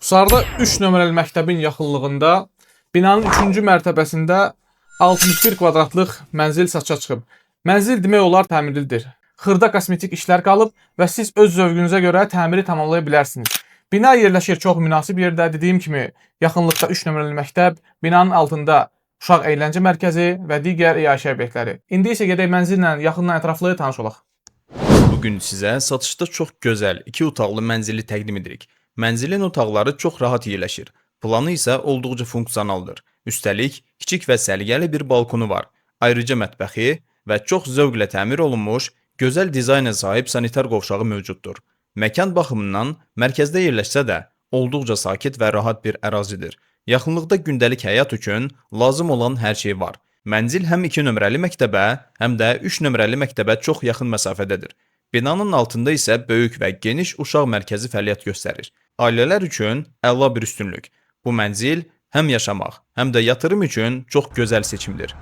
Sarda 3 nömrəli məktəbin yaxınlığında binanın 3-cü mərtəbəsində 61 kvadratlıq mənzil satışa çıxıb. Mənzil demək olar təmirlidir. Xırda kosmetik işlər qalıb və siz öz zövqünüzə görə təmiri tamamlaya bilərsiniz. Bina yerləşir çox münasib yerdə. Dediyim kimi, yaxınlıqda 3 nömrəli məktəb, binanın altında uşaq əyləncə mərkəzi və digər iaşə obyektləri. İndi isə gedək mənzillə yaxından ətraflı tanış olaq. Bugün sizə satışda çox gözəl 2 otaqlı mənzili təqdim edirik. Mənzilin otaqları çox rahat yerləşir. Planı isə olduqca funksionaldır. Üstəlik, kiçik və səliqəli bir balkonu var. Ayrıca mətbəxi və çox zövqlə təmir olunmuş, gözəl dizayna sahib sanitar qovşağı mövcuddur. Məkan baxımından mərkəzdə yerləşsə də, olduqca sakit və rahat bir ərazidir. Yaxınlıqda gündəlik həyat üçün lazım olan hər şey var. Mənzil həm 2 nömrəli məktəbə, həm də 3 nömrəli məktəbə çox yaxın məsafədədir. Binanın altında isə böyük və geniş uşaq mərkəzi fəaliyyət göstərir. Ailələr üçün əla bir üstünlük. Bu mənzil həm yaşamaq, həm də yatırım üçün çox gözəl seçimdir.